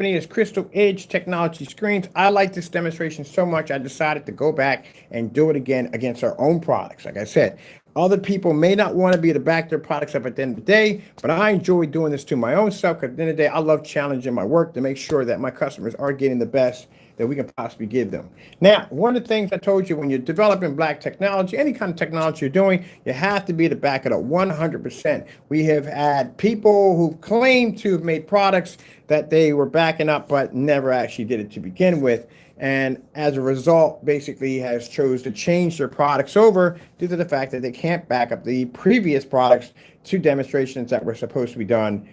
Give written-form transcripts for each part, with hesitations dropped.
company is Crystal Edge Technology Screens. I like this demonstration so much, I decided to go back and do it again against our own products. Like I said, other people may not want to be to back their products up at the end of the day, but I enjoy doing this to my own self because at the end of the day, I love challenging my work to make sure that my customers are getting the best that we can possibly give them. Now, one of the things I told you, when you're developing black technology, any kind of technology you're doing, you have to be to back it up 100%. We have had people who claim to have made products that they were backing up, but never actually did it to begin with. And as a result, basically has chose to change their products over due to the fact that they can't back up the previous products to demonstrations that were supposed to be done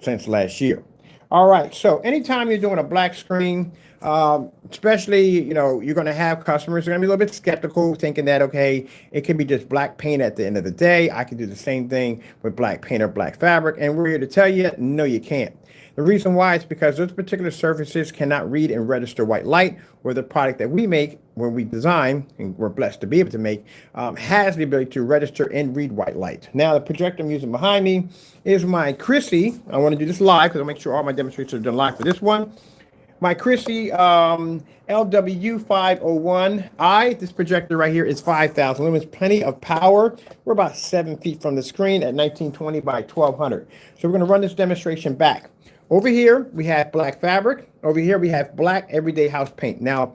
since last year. All right, so anytime you're doing a black screen, especially, you're going to have customers who are going to be a little bit skeptical, thinking that, okay, it can be just black paint at the end of the day. I can do the same thing with black paint or black fabric. And we're here to tell you, no, you can't. The reason why is because those particular surfaces cannot read and register white light, where the product that we make, when we design, and we're blessed to be able to make, has the ability to register and read white light. Now, the projector I'm using behind me is my Chrissy. I want to do this live because I'll make sure all my demonstrations are done live for this one. My Chrissy LW501i, this projector right here is 5,000 lumens, plenty of power. We're about 7 feet from the screen at 1920 by 1200. So we're going to run this demonstration back. Over here, we have black fabric. Over here, we have black everyday house paint. Now,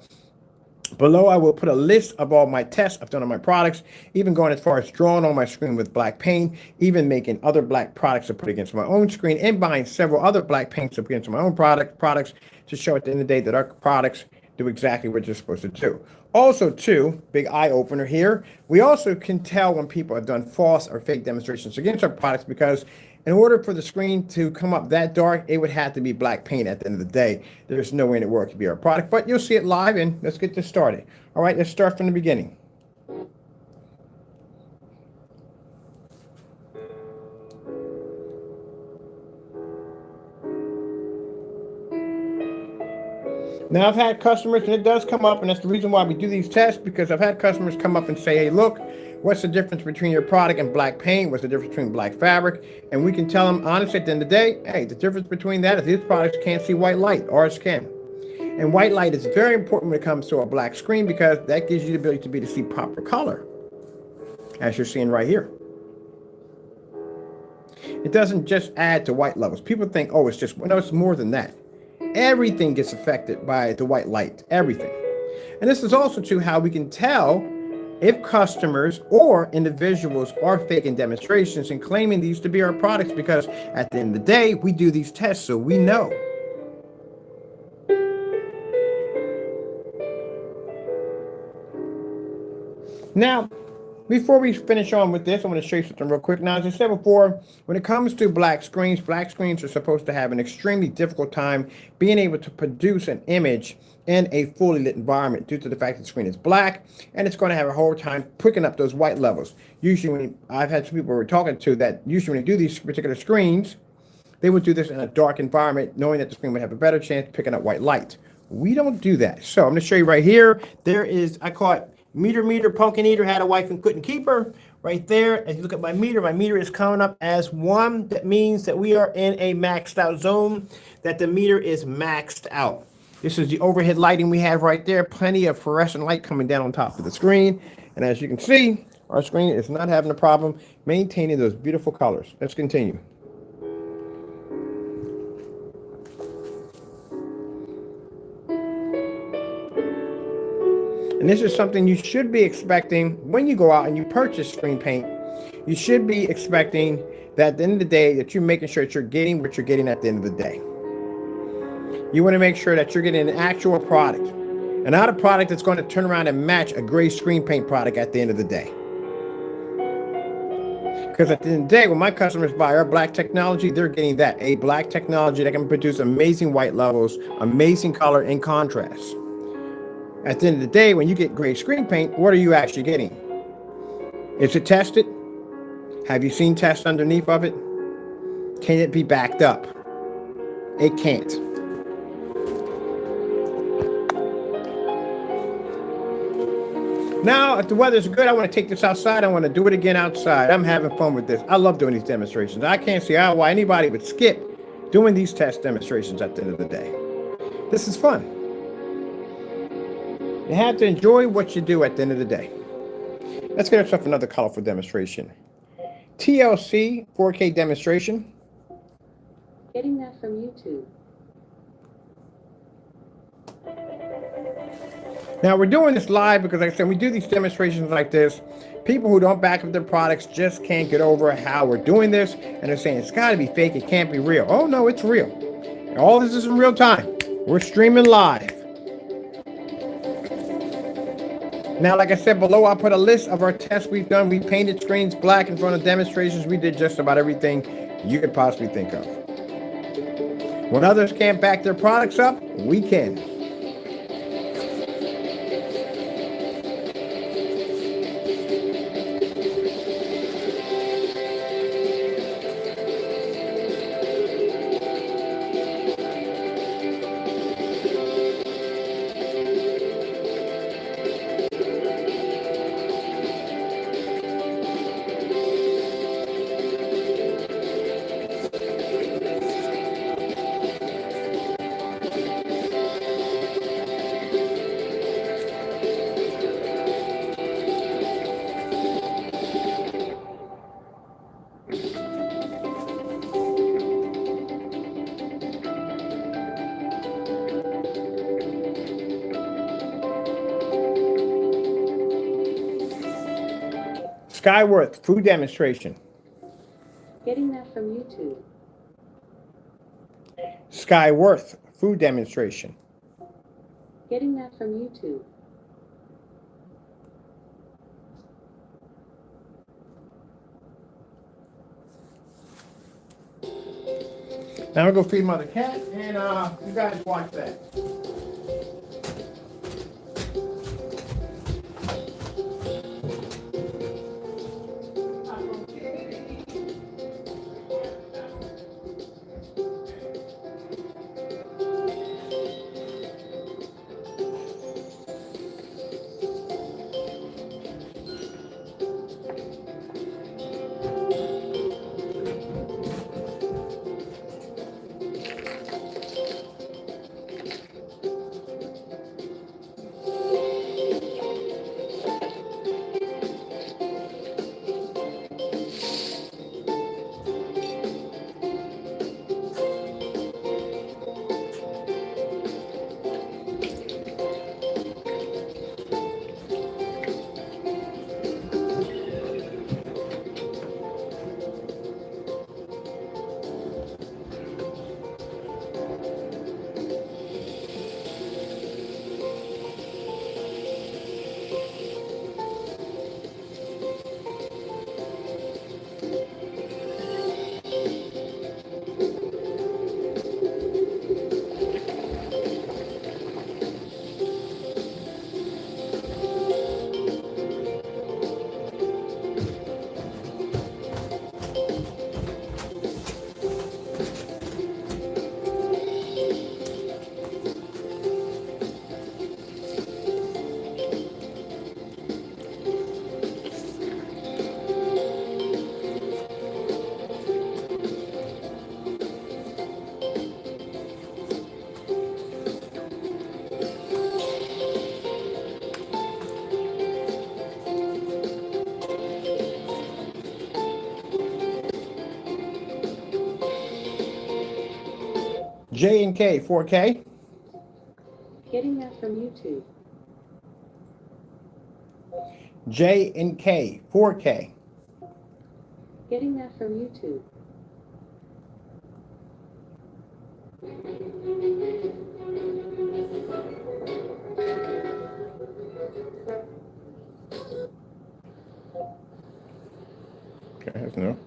below, I will put a list of all my tests I've done on my products, even going as far as drawing on my screen with black paint, even making other black products to put against my own screen, and buying several other black paints up against my own products to show at the end of the day that our products do exactly what they're supposed to do. Also, too, big eye opener here, we also can tell when people have done false or fake demonstrations against our products, because in order for the screen to come up that dark, it would have to be black paint at the end of the day. There's no way in the world it could be our product, but you'll see it live, and let's get this started. All right, let's start from the beginning. Now, I've had customers, and it does come up, and that's the reason why we do these tests, because I've had customers come up and say, hey, look, what's the difference between your product and black paint? What's the difference between black fabric? And we can tell them, honestly, at the end of the day, hey, the difference between that is these products can't see white light, ours can. And white light is very important when it comes to a black screen, because that gives you the ability to see proper color, as you're seeing right here. It doesn't just add to white levels. People think, oh, it's just, no, it's more than that. Everything gets affected by the white light, everything. And this is also too how we can tell if customers or individuals are faking demonstrations and claiming these to be our products, because at the end of the day, we do these tests so we know. Now, before we finish on with this, I want to show you something real quick. Now, as I said before, when it comes to black screens are supposed to have an extremely difficult time being able to produce an image in a fully lit environment due to the fact that the screen is black, and it's going to have a hard time picking up those white levels. Usually, I've had some people we're talking to that usually when they do these particular screens, they would do this in a dark environment, knowing that the screen would have a better chance of picking up white light. We don't do that. So I'm going to show you right here. There is, I call it meter, pumpkin eater, had a wife and couldn't keep her. Right there, as you look at my meter is coming up as 1. That means that we are in a maxed out zone, that the meter is maxed out. This is the overhead lighting we have right there. Plenty of fluorescent light coming down on top of the screen. And as you can see, our screen is not having a problem maintaining those beautiful colors. Let's continue. And this is something you should be expecting when you go out and you purchase screen paint. You should be expecting that at the end of the day that you're making sure that you're getting what you're getting at the end of the day. You want to make sure that you're getting an actual product, and not a product that's going to turn around and match a gray screen paint product at the end of the day. Because at the end of the day, when my customers buy our black technology, they're getting that, a black technology that can produce amazing white levels, amazing color and contrast. At the end of the day, when you get gray screen paint, what are you actually getting? Is it tested? Have you seen tests underneath of it? Can it be backed up? It can't. Now, if the weather's good, I want to take this outside. I want to do it again outside. I'm having fun with this. I love doing these demonstrations. I can't see why anybody would skip doing these test demonstrations at the end of the day. This is fun. You have to enjoy what you do at the end of the day. Let's get ourselves another colorful demonstration. TLC 4K demonstration. Getting that from YouTube. Now we're doing this live because, like I said, we do these demonstrations like this. People who don't back up their products just can't get over how we're doing this, and they're saying it's got to be fake, it can't be real. Oh no, it's real. And all this is in real time. We're streaming live. Now, like I said below, I'll put a list of our tests we've done. We painted screens black in front of demonstrations. We did just about everything you could possibly think of. When others can't back their products up, we can. Skyworth food demonstration. Getting that from YouTube. Skyworth food demonstration. Getting that from YouTube. Now I'll go feed Mother Cat, and you guys watch that. J&K 4K. Getting that from YouTube. J&K 4K. Getting that from YouTube. Okay, no.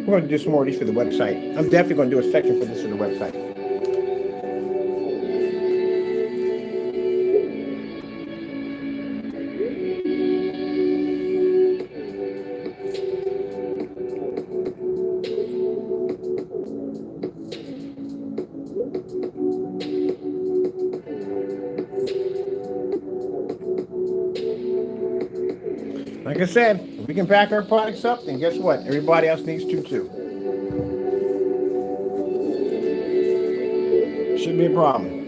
We're going to do some more of these for the website. I'm definitely going to do a section for this for the website. Like I said, if we can back our products up, then guess what? Everybody else needs to too. Shouldn't be a problem.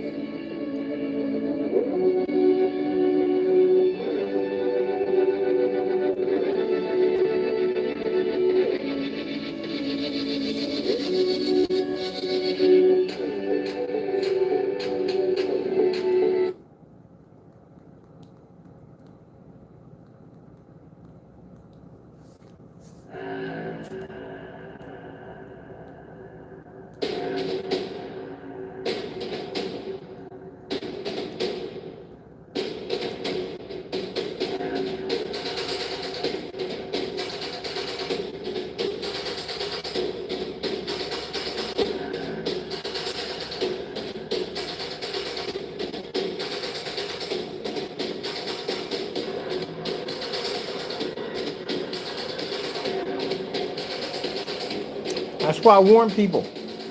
That's why I warn people.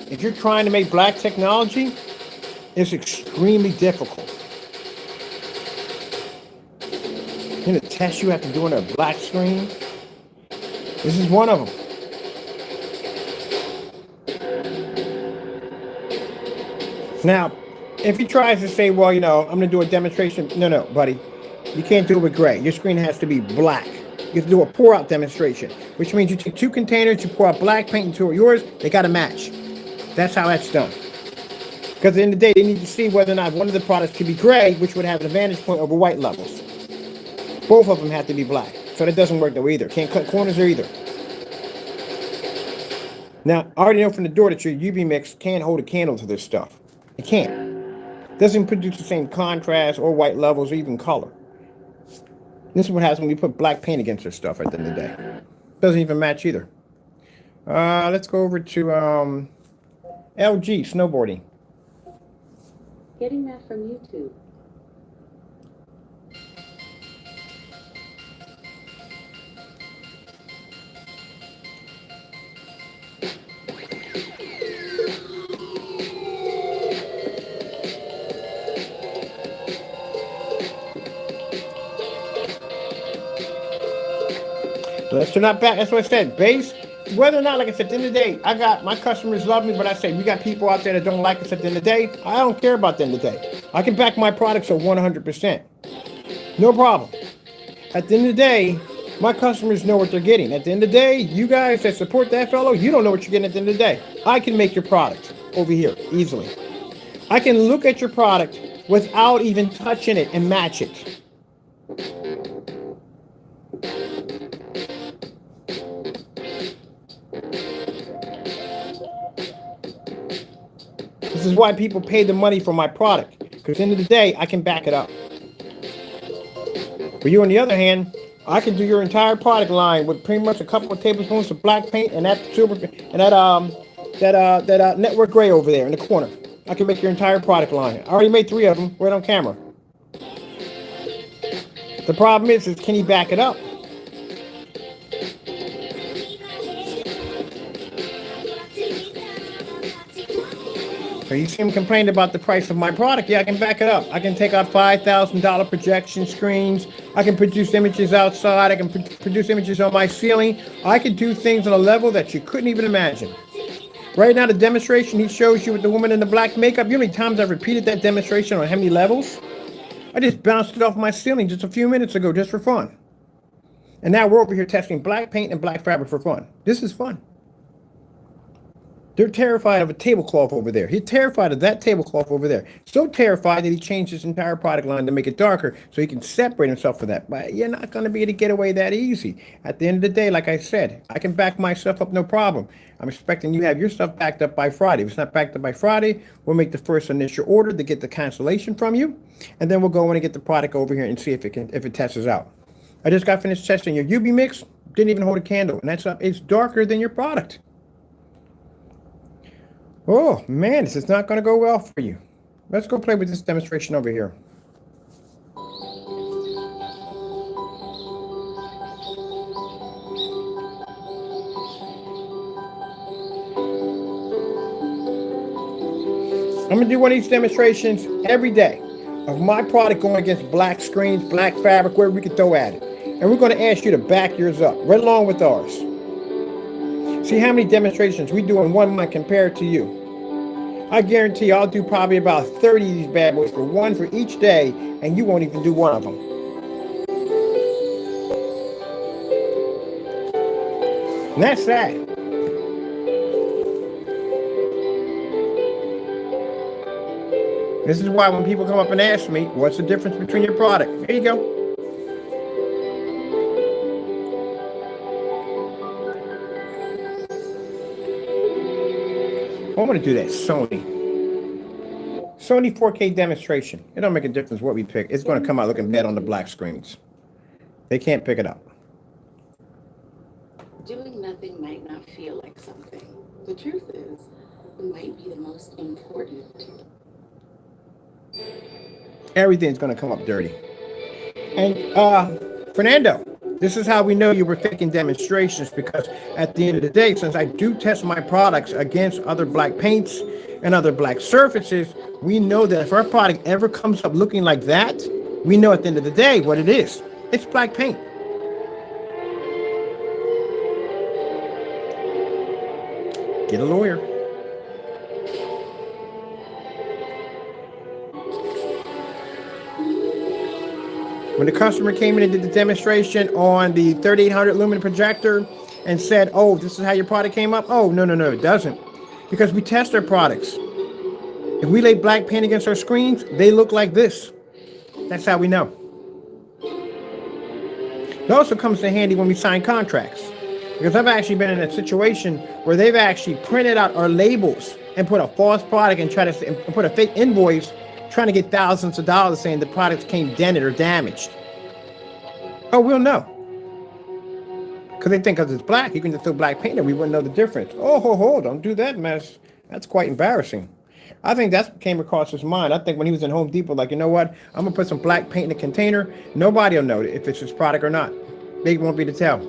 If you're trying to make black technology, it's extremely difficult. You know the tests you have to do on a black screen? This is one of them. Now, if he tries to say, well, I'm going to do a demonstration. No, buddy. You can't do it with gray. Your screen has to be black. You have to do a pour-out demonstration, which means you take 2 containers, you pour out black paint into yours, they got to match. That's how that's done. Because at the end of the day, they need to see whether or not one of the products can be gray, which would have an advantage point over white levels. Both of them have to be black. So that doesn't work though either. Can't cut corners or either. Now, I already know from the door that your UV mix can't hold a candle to this stuff. It can't. Doesn't produce the same contrast or white levels or even color. This is what happens when you put black paint against this stuff at the end of the day. Doesn't even match either. Let's go over to LG snowboarding. Getting that from YouTube. Let's turn that back. That's what I said. Base, whether or not, like I said, at the end of the day, I got my customers love me, but I say we got people out there that don't like us at the end of the day. I don't care about the end of the day. I can back my products at 100%. No problem. At the end of the day, my customers know what they're getting. At the end of the day, you guys that support that fellow, you don't know what you're getting at the end of the day. I can make your product over here easily. I can look at your product without even touching it and match it. This is why people pay the money for my product. Because at the end of the day, I can back it up. For you, on the other hand, I can do your entire product line with pretty much a couple of tablespoons of black paint and that silver and that network gray over there in the corner. I can make your entire product line. I already made 3 of them right on camera. The problem is can he back it up? So you see him complaining about the price of my product. Yeah, I can back it up. I can take out $5,000 projection screens. I can produce images outside. I can produce images on my ceiling. I can do things on a level that you couldn't even imagine. Right now, the demonstration he shows you with the woman in the black makeup, you know how many times I've repeated that demonstration on how many levels? I just bounced it off my ceiling just a few minutes ago just for fun. And now we're over here testing black paint and black fabric for fun. This is fun. They're terrified of a tablecloth over there. He's terrified of that tablecloth over there. So terrified that he changed his entire product line to make it darker so he can separate himself from that. But you're not going to be able to get away that easy. At the end of the day, like I said, I can back my stuff up, no problem. I'm expecting you have your stuff backed up by Friday. If it's not backed up by Friday, we'll make the first initial order to get the cancellation from you. And then we'll go in and get the product over here and see if it tests out. I just got finished testing your UV mix. Didn't even hold a candle. And it's darker than your product. Oh, man, this is not going to go well for you. Let's go play with this demonstration over here. I'm going to do one of these demonstrations every day of my product going against black screens, black fabric, where we can throw at it. And we're going to ask you to back yours up right along with ours. See how many demonstrations we do in 1 month compared to you. I guarantee I'll do probably about 30 of these bad boys for one for each day, and you won't even do one of them. And that's that. This is why when people come up and ask me, what's the difference between your product? Here you go. I'm going to do that Sony 4K demonstration. It don't make a difference what we pick. It's going to come out looking bad on the black screens. They can't pick it up. Doing nothing might not feel like something. The truth is, it might be the most important. Everything's going to come up dirty. And Fernando, this is how we know you were faking demonstrations, because at the end of the day, since I do test my products against other black paints and other black surfaces, we know that if our product ever comes up looking like that, we know at the end of the day what it is. It's black paint. Get a lawyer. When the customer came in and did the demonstration on the 3800 lumen projector and said, oh, this is how your product came up. Oh, no, it doesn't. Because we test our products. If we lay black paint against our screens, they look like this. That's how we know. It also comes in handy when we sign contracts. Because I've actually been in a situation where they've actually printed out our labels and put a false product and put a fake invoice trying to get thousands of dollars saying the products came dented or damaged. Oh, we'll know. Because they think because it's black, you can just throw black paint and we wouldn't know the difference. Oh, don't do that mess. That's quite embarrassing. I think that's what came across his mind. I think when he was in Home Depot, like, you know what? I'm going to put some black paint in a container. Nobody will know if it's his product or not. They won't be able to tell.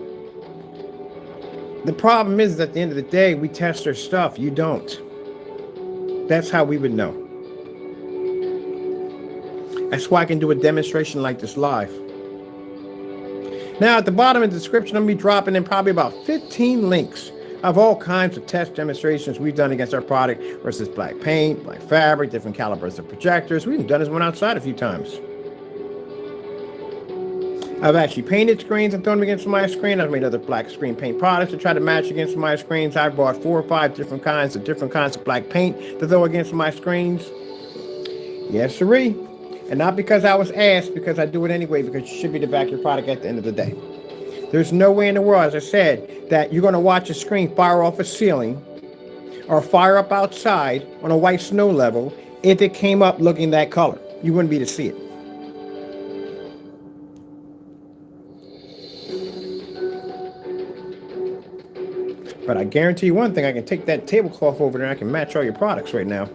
The problem is that at the end of the day, we test their stuff. You don't. That's how we would know. That's why I can do a demonstration like this live. Now, at the bottom of the description, I'm going to be dropping in probably about 15 links of all kinds of test demonstrations we've done against our product versus black paint, black fabric, different calibers of projectors. We've done this one outside a few times. I've actually painted screens and thrown them against my screen. I've made other black screen paint products to try to match against my screens. I've bought 4 or 5 different kinds of black paint to throw against my screens. Yes, sirree. And not because I was asked, because I do it anyway, because you should be to back your product at the end of the day. There's no way in the world, as I said, that you're going to watch a screen fire off a ceiling or fire up outside on a white snow level if it came up looking that color. You wouldn't be able to see it. But I guarantee you one thing, I can take that tablecloth over there and I can match all your products right now.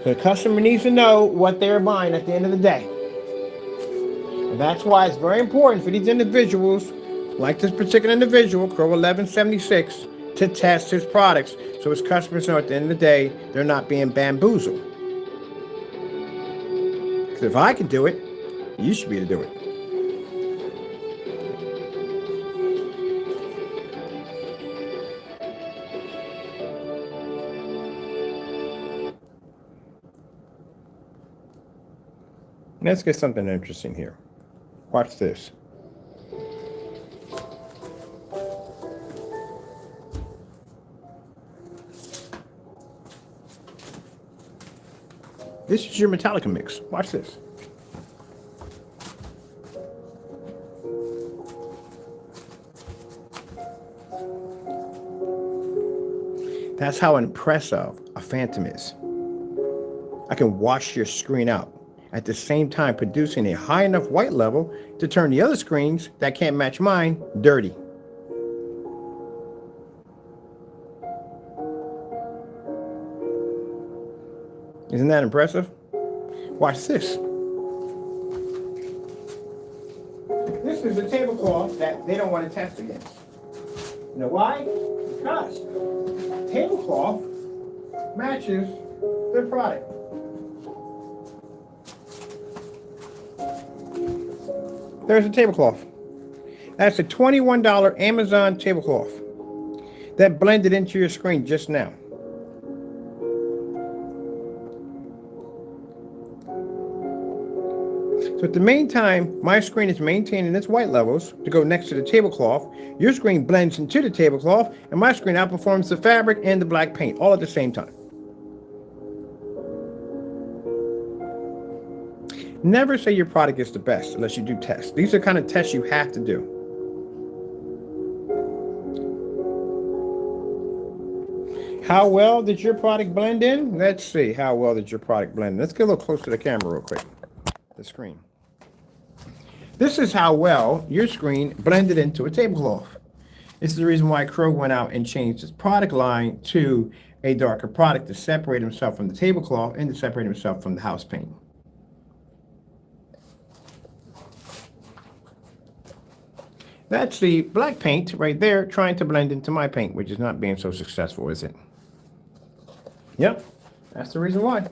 The customer needs to know what they're buying at the end of the day. And that's why it's very important for these individuals, like this particular individual, CROW1176, to test his products so his customers know at the end of the day they're not being bamboozled. Because if I can do it, you should be able to do it. Let's get something interesting here. Watch this. This is your Metallica mix. Watch this. That's how impressive a Phantom is. I can wash your screen out, at the same time producing a high enough white level to turn the other screens that can't match mine dirty. Isn't that impressive? Watch this. This is a tablecloth that they don't want to test against. You know why? Because tablecloth matches their product. There's a tablecloth. That's a $21 Amazon tablecloth that blended into your screen just now. So at the main time, my screen is maintaining its white levels to go next to the tablecloth. Your screen blends into the tablecloth, and my screen outperforms the fabric and the black paint all at the same time. Never say your product is the best unless you do tests. These are the kind of tests you have to do. How well did your product blend in? Let's see. How well did your product blend in? Let's get a little closer to the camera real quick. The screen. This is how well your screen blended into a tablecloth. This is the reason why CROW went out and changed his product line to a darker product to separate himself from the tablecloth and to separate himself from the house paint. That's the black paint right there trying to blend into my paint, which is not being so successful, is it? Yep, that's the reason why.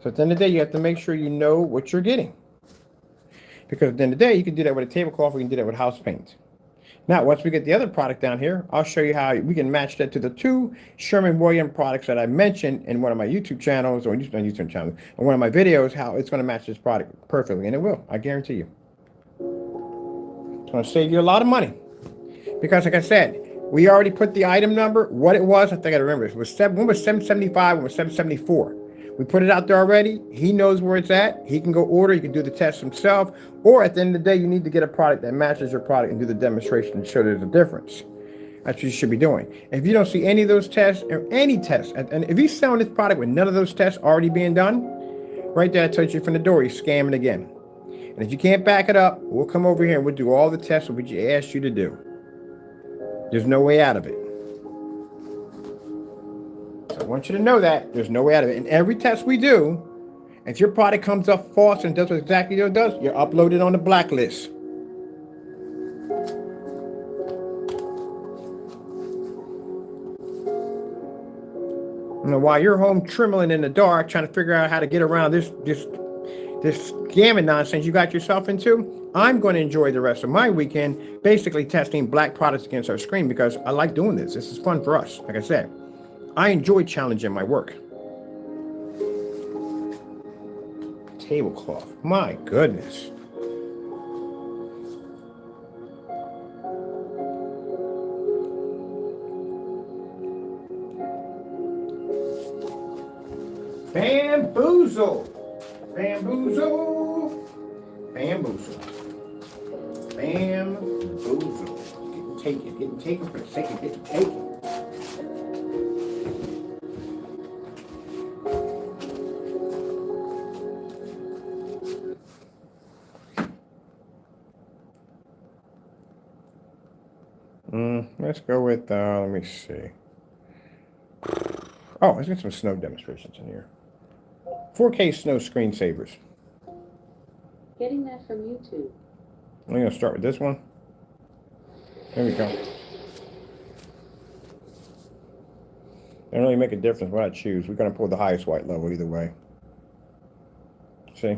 So at the end of the day, you have to make sure you know what you're getting. Because at the end of the day, you can do that with a tablecloth, or you can do that with house paint. Now, once we get the other product down here, I'll show you how we can match that to the two Sherwin-Williams products that I mentioned in one of my YouTube channels, or not YouTube channel, in one of my videos, how it's going to match this product perfectly. And it will, I guarantee you. It's going to save you a lot of money. Because like I said, we already put the item number, what it was, I think I remember. It was one was 775, one was 774. We put it out there already. He knows where it's at. He can go order. He can do the test himself. Or at the end of the day, you need to get a product that matches your product and do the demonstration and show there's a difference. That's what you should be doing. If you don't see any of those tests or any tests, and if he's selling this product with none of those tests already being done, right there, I told you from the door, he's scamming again. And if you can't back it up, we'll come over here and we'll do all the tests that we asked you to do. There's no way out of it. So I want you to know that there's no way out of it. And every test we do, if your product comes up false and does what exactly it does, you're uploaded on the blacklist. You know, while you're home trembling in the dark, trying to figure out how to get around this scamming nonsense you got yourself into, I'm going to enjoy the rest of my weekend basically testing black products against our screen because I like doing this. This is fun for us. Like I said, I enjoy challenging my work. Tablecloth. My goodness. Bamboozle. Bamboozle. Bamboozle. Bamboozle. Getting taken for the sake of getting taken. Let's go with, let me see. Oh, let's get some snow demonstrations in here. 4K snow screensavers. Getting that from YouTube. I'm going to start with this one. There we go. Doesn't really make a difference what I choose. We're going to pull the highest white level either way. See?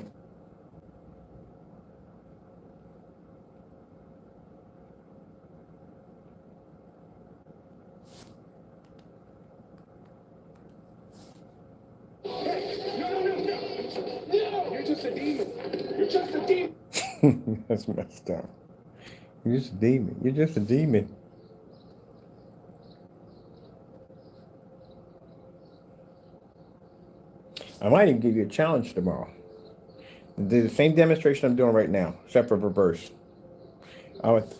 That's messed up. You're just a demon. You're just a demon. I might even give you a challenge tomorrow. Do the same demonstration I'm doing right now, except for reverse.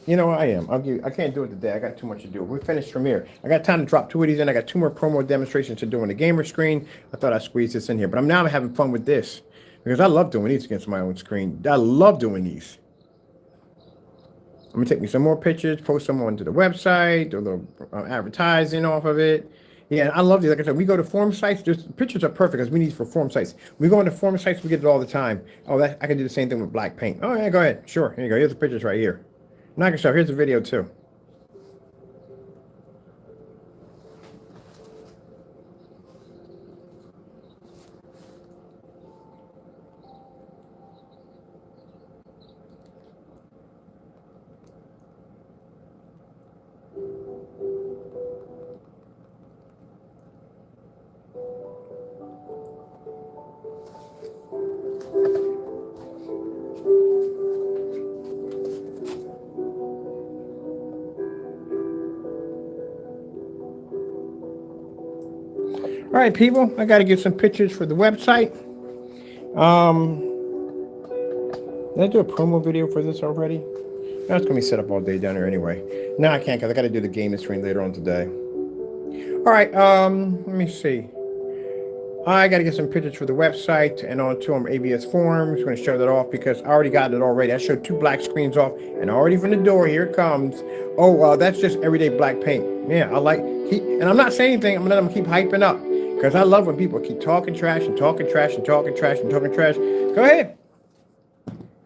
You know, I am. I can't do it today. I got too much to do. We finished Premiere. I got time to drop 2 of these in. I got 2 more promo demonstrations to do on the gamer screen. I thought I'd squeeze this in here, but I'm now having fun with this because I love doing these against my own screen. I love doing these. I'm gonna take me some more pictures, post them onto the website, do a little advertising off of it, Yeah, and I love these. Like I said, we go to form sites. Just pictures are perfect because we need for form sites. We go into form sites, we get it all the time. Oh, that I can do the same thing with black paint. Oh yeah, go ahead. Sure. Here you go. Here's the pictures right here. Now I can show. Here's the video too. All right, people. I got to get some pictures for the website. Did I do a promo video for this already? That's gonna be set up all day down here anyway. No, I can't because I got to do the gaming screen later on today. All right. Let me see. I got to get some pictures for the website and onto them ABS forms. I'm going to show that off because I already got it already. I showed 2 black screens off and already from the door, here it comes. Oh, that's just everyday black paint. Yeah, I like, and I'm not saying anything. I'm going to let them keep hyping up because I love when people keep talking trash and talking trash and talking trash and talking trash. Go ahead.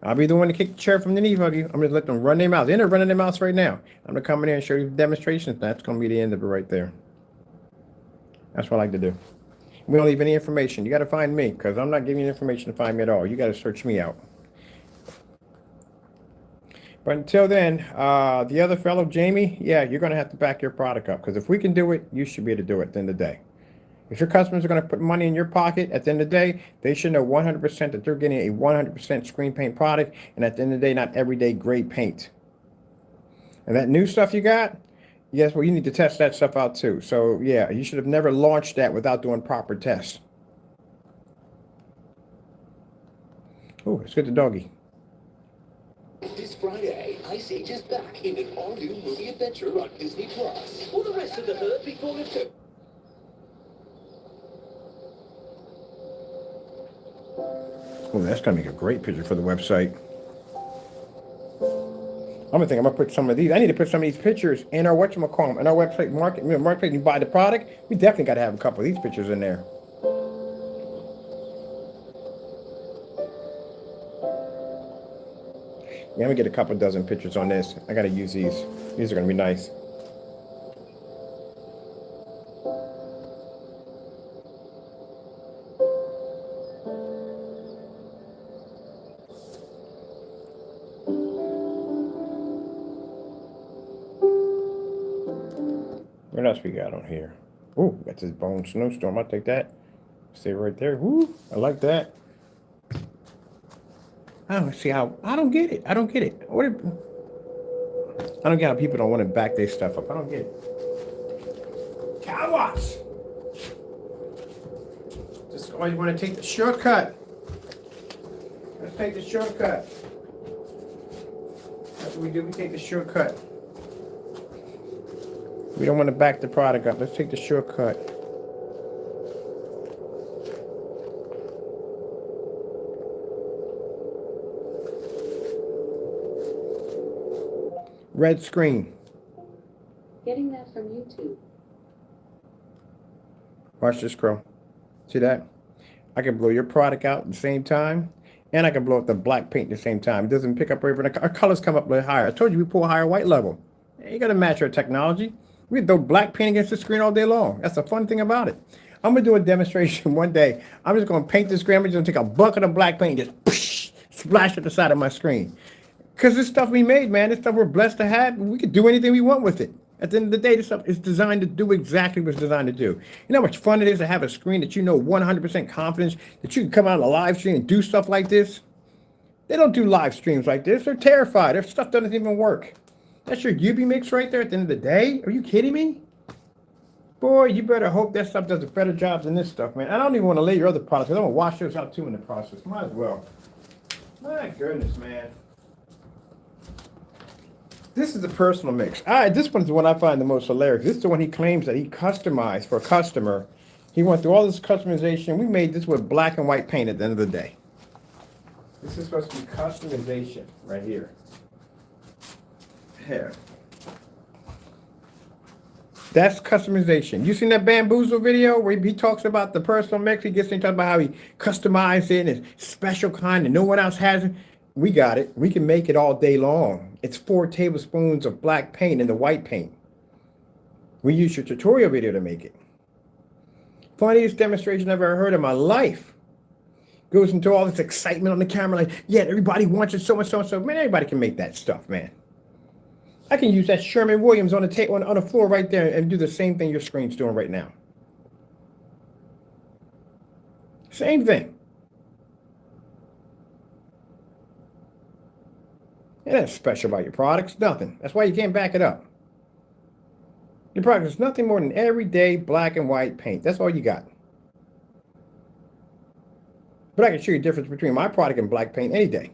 I'll be the one to kick the chair from the knee of you. I'm going to let them run their mouths. They're running their mouths right now. I'm going to come in here and show you the demonstrations. That's going to be the end of it right there. That's what I like to do. We don't leave any information. You got to find me because I'm not giving you information to find me at all. You got to search me out. But until then, the other fellow, Jamie, yeah, you're going to have to back your product up because if we can do it, you should be able to do it at the end of the day. If your customers are going to put money in your pocket at the end of the day, they should know 100% that they're getting a 100% screen paint product and at the end of the day, not everyday great paint. And that new stuff you got, yes, well, you need to test that stuff out too. So, yeah, you should have never launched that without doing proper tests. Oh, let's get the doggy. This Friday, Ice Age is back in an all-new movie adventure on Disney+. All the rest of the herd before it's over. Oh, that's going to make a great picture for the website. I'm going to put some of these. I need to put some of these pictures in our whatchamacallit, in our website marketplace. You buy the product, we definitely got to have a couple of these pictures in there. Yeah, let me get a couple dozen pictures on this. I got to use these. These are going to be nice. What else we got on here? Oh, we got this bone snowstorm. I'll take that. Stay right there. Woo, I like that. I don't see how. I don't get it. I don't get it. I don't get how people don't want to back their stuff up. I don't get it. Cowards! Just always want to take the shortcut. Let's take the shortcut. That's what we do. We take the shortcut. We don't want to back the product up. Let's take the shortcut. Red screen. Getting that from YouTube. Watch this, Crow. See that? I can blow your product out at the same time, and I can blow up the black paint at the same time. It doesn't pick up everything. Our colors come up a little higher. I told you we pull a higher white level. You got to match our technology. We can throw black paint against the screen all day long. That's the fun thing about it. I'm going to do a demonstration one day. I'm just going to paint the screen. I'm just going to take a bucket of black paint and just splash at the side of my screen. Because this stuff we made, man, this stuff we're blessed to have, we can do anything we want with it. At the end of the day, this stuff is designed to do exactly what it's designed to do. You know how much fun it is to have a screen that you know 100% confidence that you can come out on a live stream and do stuff like this? They don't do live streams like this. They're terrified. Their stuff doesn't even work. That's your UV mix right there at the end of the day? Are you kidding me? Boy, you better hope that stuff does a better job than this stuff, man. I don't even want to lay your other products. I'm going to wash those out too in the process. Might as well. My goodness, man. This is the personal mix. This one's the one I find the most hilarious. This is the one he claims that he customized for a customer. He went through all this customization. We made this with black and white paint at the end of the day. This is supposed to be customization right here. Here. That's customization. You seen that Bamboozle video where he talks about the personal mix? He gets into talk about how he customized it and it's special kind and no one else has it. We got it. We can make it all day long. It's 4 tablespoons of black paint and the white paint. We used your tutorial video to make it. Funniest demonstration I've ever heard in my life. Goes into all this excitement on the camera, like, yeah, everybody wants it so much, so and so. Man, everybody can make that stuff, man. I can use that Sherman Williams on the on the floor right there and do the same thing your screen's doing right now. Same thing. And that's special about your products. Nothing. That's why you can't back it up. Your product is nothing more than everyday black and white paint. That's all you got. But I can show you the difference between my product and black paint any day.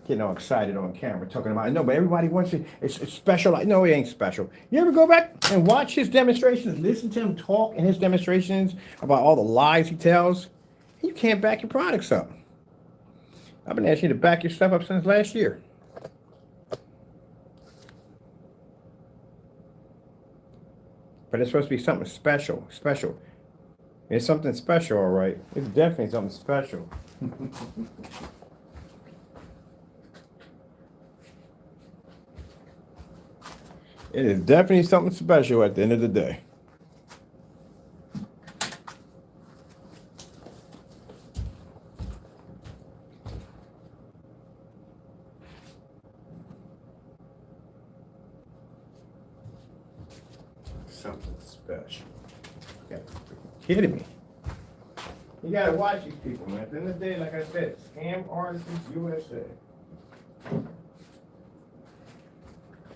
Getting all excited on camera talking about it. No, but everybody wants it. It's special. Like, no, it ain't special. You ever go back and watch his demonstrations, listen to him talk in his demonstrations about all the lies he tells? You can't back your products up. I've been asking you to back your stuff up since last year. But it's supposed to be something special. Special. It's something special, all right. It's definitely something special. It is definitely something special at the end of the day. Something special. You gotta be kidding me. You gotta watch these people, man. At the end of the day, like I said, Scam Artists USA.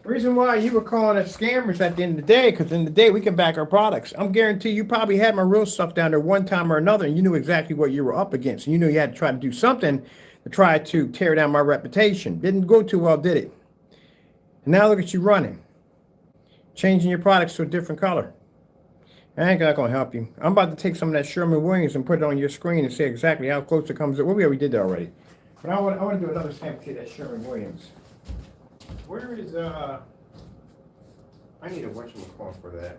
Reason why you were calling us scammers at the end of the day, because in the day we can back our products. I'm guarantee you probably had my real stuff down there one time or another, and you knew exactly what you were up against. And you knew you had to try to do something to try to tear down my reputation. Didn't go too well, did it? And now look at you running, changing your products to a different color. I ain't gonna help you. I'm about to take some of that Sherman Williams and put it on your screen and see exactly how close it comes. Well, we already did that already. But I want to do another sample to that Sherman Williams. Where is, I need a whatchamacallit for that.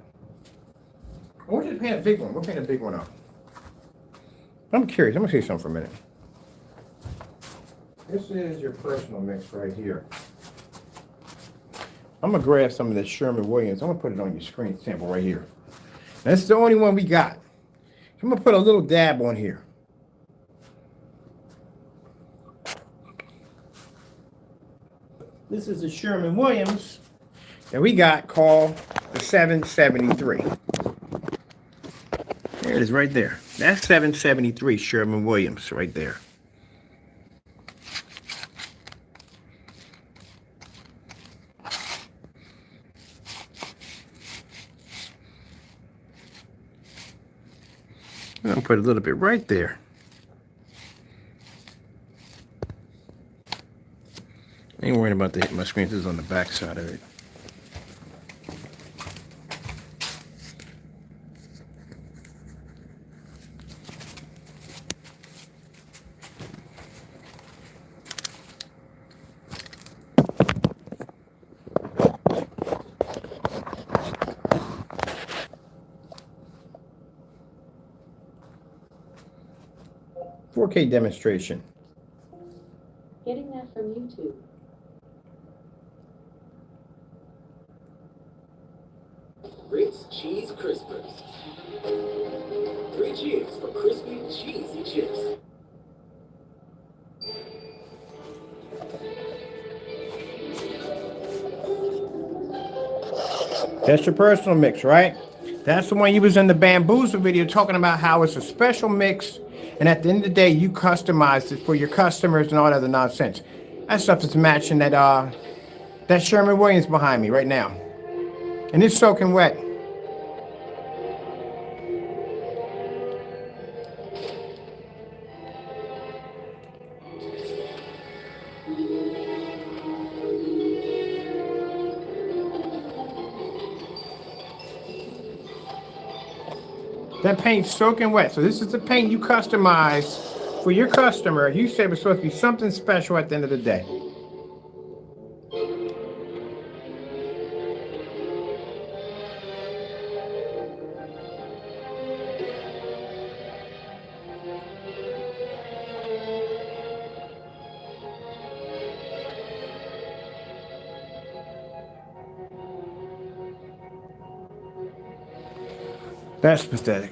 I want you to paint a big one. We'll paint a big one up. I'm curious. I'm going to say something for a minute. This is your personal mix right here. I'm going to grab some of this Sherman Williams. I'm going to put it on your screen sample right here. That's the only one we got. I'm going to put a little dab on here. This is the Sherman Williams that we got called the 773. There it is right there. That's 773 Sherman Williams right there. I'm going to put a little bit right there. I ain't worrying about the hit my screen. This is on the back side of it. $4K demonstration. Getting that from YouTube. Ritz Cheese Crispers. 3 cheers for crispy, cheesy chips. That's your personal mix, right? That's the one you was in the Bamboozle video talking about how it's a special mix, and at the end of the day, you customized it for your customers and all that other nonsense. That stuff is matching that Sherman Williams behind me right now. And it's soaking wet. That paint's soaking wet. So this is the paint you customize for your customer. You said it was supposed to be something special at the end of the day. That's pathetic.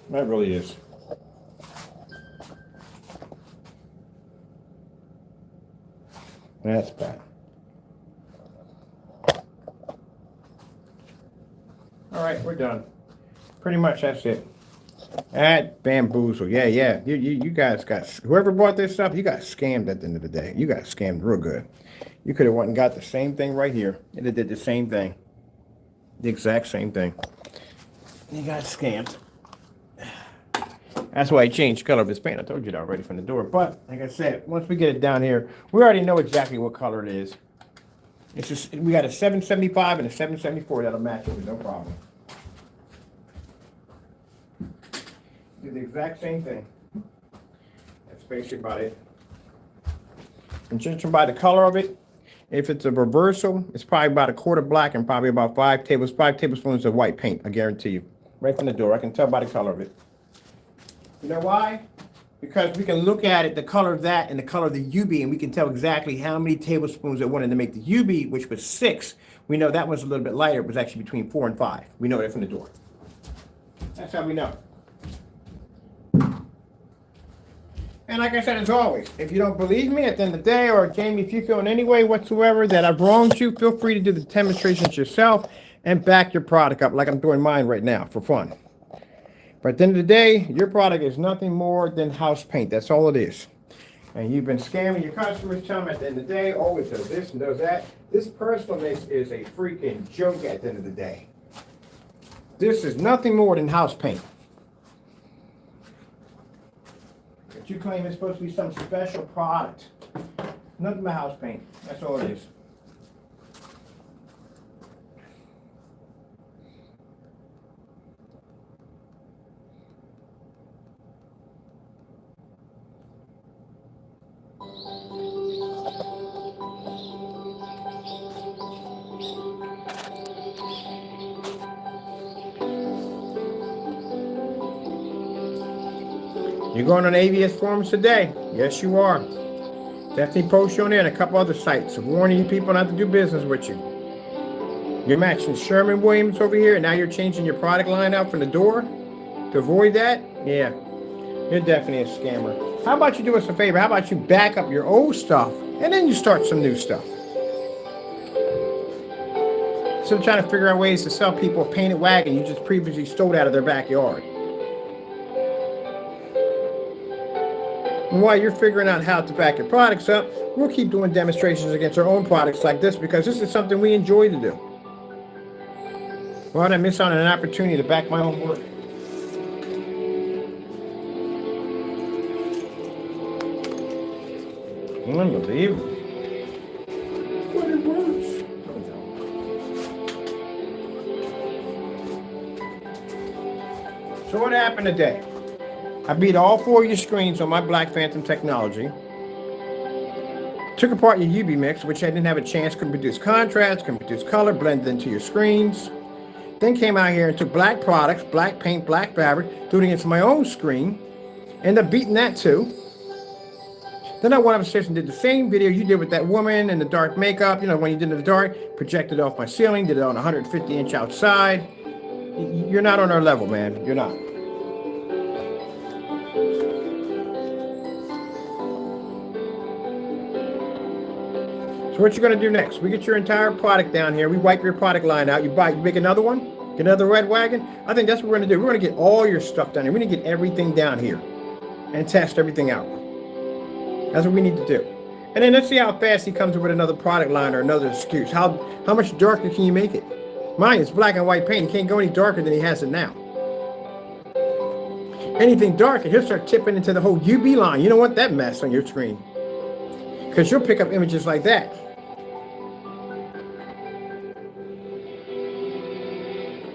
That really is. That's bad. All right, we're done. Pretty much that's it. That bamboozle. Yeah. You guys got, whoever bought this stuff, you got scammed at the end of the day. You got scammed real good. You could have went and got the same thing right here. It did the same thing. The exact same thing. You got scammed. That's why I changed the color of his paint. I told you that already from the door. But like I said, once we get it down here, we already know exactly what color it is. It's just, we got a 775 and a 774 that'll match it with no problem. Do the exact same thing. That's basically about it. And judging by the color of it, if it's a reversal, it's probably about a quarter black and probably about 5 tablespoons of white paint. I guarantee you. Right from the door. I can tell by the color of it. You know why? Because we can look at it, the color of that and the color of the UB, and we can tell exactly how many tablespoons it wanted to make the UB, which was 6. We know that was a little bit lighter. It was actually between 4 and 5. We know that from the door. That's how we know. And like I said, as always, if you don't believe me at the end of the day, or Jamie, if you feel in any way whatsoever that I've wronged you, feel free to do the demonstrations yourself and back your product up like I'm doing mine right now for fun. But at the end of the day, your product is nothing more than house paint. That's all it is. And you've been scamming your customers, telling them at the end of the day, oh, it does this and does that. This personal mix is a freaking joke at the end of the day. This is nothing more than house paint. But you claim it's supposed to be some special product. Nothing but house paint. That's all it is. You're going on AVS forums today. Yes, you are. Definitely post you on there and a couple other sites, warning people not to do business with you. You're matching Sherman-Williams over here, and now you're changing your product line out from the door to avoid that? Yeah, you're definitely a scammer. How about you do us a favor? How about you back up your old stuff, and then you start some new stuff? Instead of trying to figure out ways to sell people a painted wagon you just previously stole out of their backyard. And while you're figuring out how to back your products up, we'll keep doing demonstrations against our own products like this because this is something we enjoy to do. Why would I miss out on an opportunity to back my own work? Unbelievable. But it works. So what happened today? I beat all 4 of your screens on my Black Phantom technology. Took apart your UV mix, which I didn't have a chance, couldn't produce contrast, couldn't produce color, blended into your screens. Then came out here and took black products, black paint, black fabric, threw it against my own screen. Ended up beating that too. Then I went upstairs and did the same video you did with that woman and the dark makeup, you know, when you did in the dark, projected off my ceiling, did it on 150-inch outside. You're not on our level, man. You're not. So what you're going to do next? We get your entire product down here. We wipe your product line out. You make another one? Get another red wagon? I think that's what we're going to do. We're going to get all your stuff down here. We're going to get everything down here and test everything out. That's what we need to do. And then let's see how fast he comes up with another product line or another excuse. How much darker can you make it? Mine is black and white paint. He can't go any darker than he has it now. Anything darker, he'll start tipping into the whole UV line. You don't want that mess on your screen. Because you'll pick up images like that.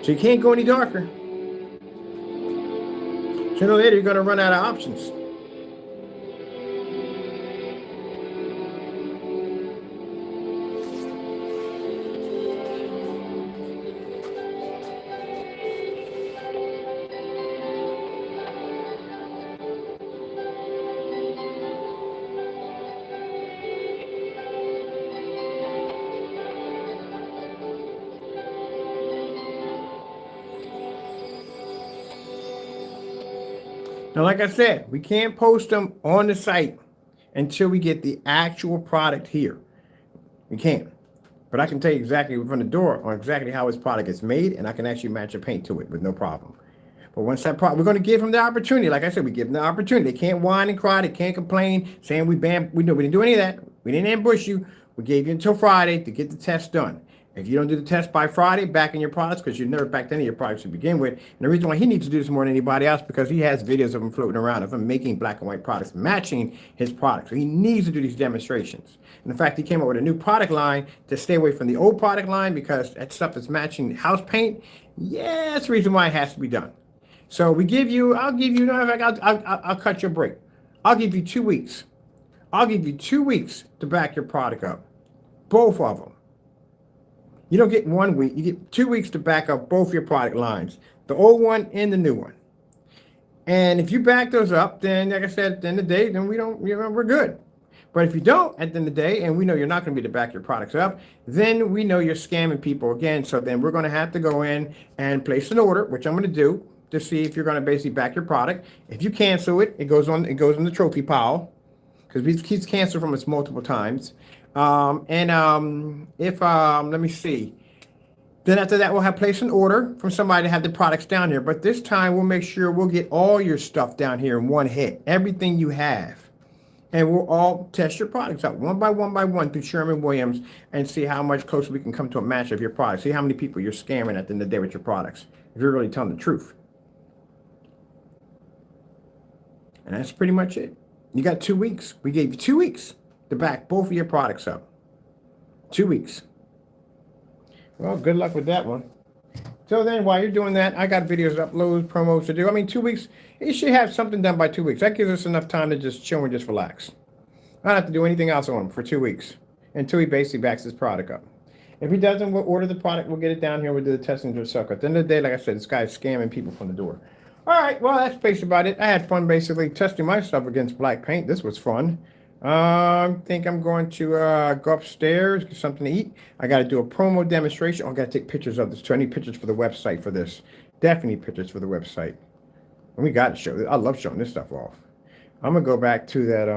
So you can't go any darker. Sooner or later, you're going to run out of options. Now, like I said, we can't post them on the site until we get the actual product here. We can't. But I can tell you exactly from the door on exactly how his product is made, and I can actually match a paint to it with no problem. But once that product, we're going to give them the opportunity. Like I said, we give them the opportunity. They can't whine and cry. They can't complain, saying we didn't do any of that. We didn't ambush you. We gave you until Friday to get the test done. If you don't do the test by Friday, back in your products, because you never backed any of your products to begin with. And the reason why he needs to do this more than anybody else, because he has videos of him floating around of him making black and white products, matching his products. So he needs to do these demonstrations. And in fact, he came up with a new product line to stay away from the old product line, because that stuff is matching house paint. Yeah, that's the reason why it has to be done. So I'll give you, I'll cut your break. I'll give you 2 weeks. I'll give you 2 weeks to back your product up. Both of them. You don't get 1 week. You get 2 weeks to back up both your product lines, the old one and the new one. And if you back those up, then, like I said, at the end of the day, then we're good. But if you don't, at the end of the day, and we know you're not going to be to back your products up, then we know you're scamming people again. So then we're going to have to go in and place an order, which I'm going to do, to see if you're going to basically back your product. If you cancel it, it goes in the trophy pile, because he's canceled from us multiple times. Let me see. Then after that, we'll have placed an order from somebody to have the products down here. But this time, we'll make sure we'll get all your stuff down here in one hit, everything you have. And we'll all test your products out one by one through Sherwin-Williams and see how much closer we can come to a match of your products. See how many people you're scamming at the end of the day with your products, if you're really telling the truth. And that's pretty much it. You got 2 weeks. We gave you 2 weeks to back both of your products up. 2 weeks. Well, good luck with that one. So then while you're doing that, I got videos to upload, promos to do. I mean, 2 weeks, you should have something done by 2 weeks. That gives us enough time to just chill and just relax. I don't have to do anything else on him for 2 weeks until he basically backs his product up. If he doesn't, we'll order the product, we'll get it down here, we'll do the testing to the sucker. At the end of the day, like I said, this guy's scamming people from the door. All right, well, that's basically about it. I had fun basically testing my stuff against black paint. This was fun. I think I'm going to go upstairs, get something to eat. I got to do a promo demonstration. Oh, I got to take pictures of this too. I need pictures for the website for this. Definitely pictures for the website. And we got to show. I love showing this stuff off. I'm going to go back to that.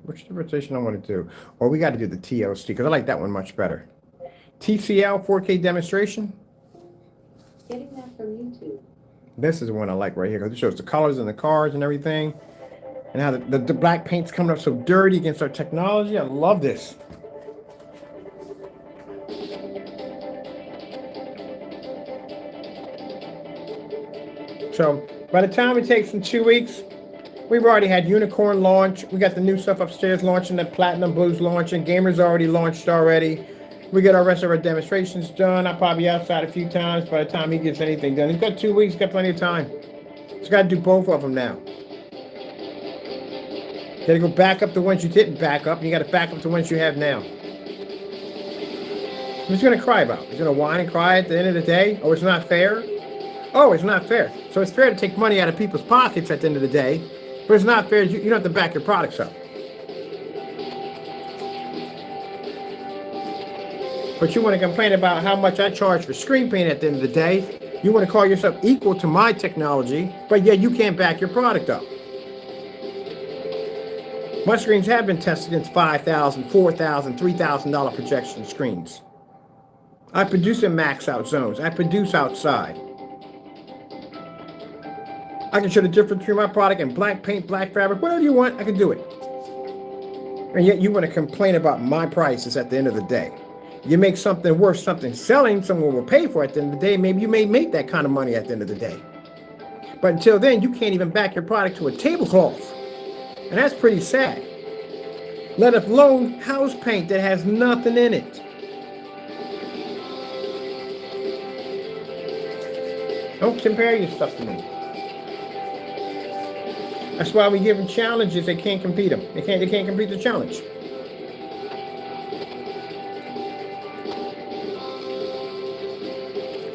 Which demonstration I want to do? Oh, we got to do the TLC because I like that one much better. TCL 4K demonstration. Getting that from YouTube. This is the one I like right here because it shows the colors in the cars and everything. And how the black paint's coming up so dirty against our technology. I love this. So by the time it takes in 2 weeks, we've already had Unicorn launch. We got the new stuff upstairs launching, the Platinum Blues launching. Gamers already launched already. We get our rest of our demonstrations done. I'll probably be outside a few times by the time he gets anything done. He's got 2 weeks, got plenty of time. He's got to do both of them now. You got to go back up the ones you didn't back up, and you got to back up the ones you have now. What's he going to cry about? He's going to whine and cry at the end of the day? Oh, it's not fair? Oh, it's not fair. So it's fair to take money out of people's pockets at the end of the day, but it's not fair. You don't have to back your products up. But you want to complain about how much I charge for screen paint at the end of the day. You want to call yourself equal to my technology, but yet you can't back your product up. My screens have been tested against $5,000, $4,000, $3,000 projection screens. I produce in max out zones. I produce outside. I can show the difference between my product and black paint, black fabric, whatever you want, I can do it. And yet you want to complain about my prices at the end of the day. You make something worth something selling, someone will pay for it at the end of the day. Maybe you may make that kind of money at the end of the day. But until then, you can't even back your product to a tablecloth. And that's pretty sad. Let alone house paint that has nothing in it. Don't compare your stuff to me. That's why we give them challenges. They can't compete them. They can't complete the challenge.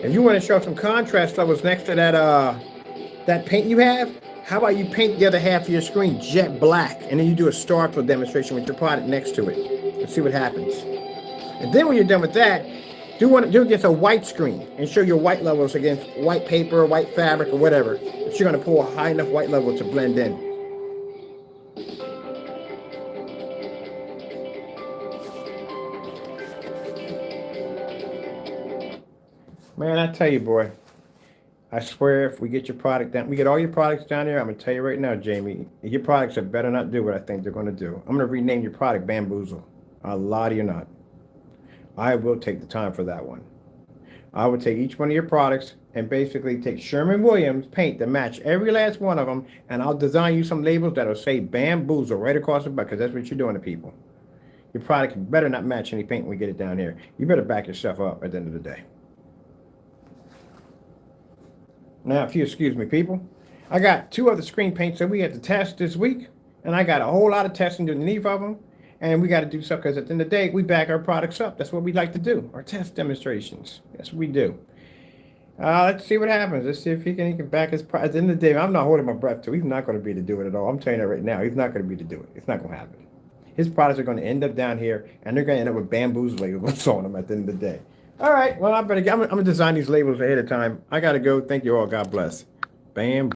If you want to show some contrast levels next to that paint you have, how about you paint the other half of your screen jet black, and then you do a star fill demonstration with your product next to it, and see what happens. And then when you're done with that, do against a white screen and show your white levels against white paper, white fabric, or whatever. but you're going to pull a high enough white level to blend in. Man, I tell you, boy, I swear if we get your product down, we get all your products down there, I'm going to tell you right now, Jamie, your products had better not do what I think they're going to do. I'm going to rename your product Bamboozle. I'll lie to you not. I will take the time for that one. I would take each one of your products and basically take Sherwin-Williams paint to match every last one of them, and I'll design you some labels that'll say Bamboozle right across the back, because that's what you're doing to people. Your product better not match any paint when we get it down here. You better back yourself up at the end of the day. Now, if you excuse me, people, I got 2 other screen paints that we had to test this week, and I got a whole lot of testing underneath of them, and we got to do stuff because at the end of the day, we back our products up. That's what we like to do, our test demonstrations. That's what we do. Let's see what happens. Let's see if he can back his product. At the end of the day, I'm not holding my breath to. He's not going to be able to do it at all. I'm telling you that right now. He's not going to be able to do it. It's not going to happen. His products are going to end up down here, and they're going to end up with Bamboozle labels on them at the end of the day. All right, well, I'm going to design these labels ahead of time. I got to go. Thank you all. God bless. Bam.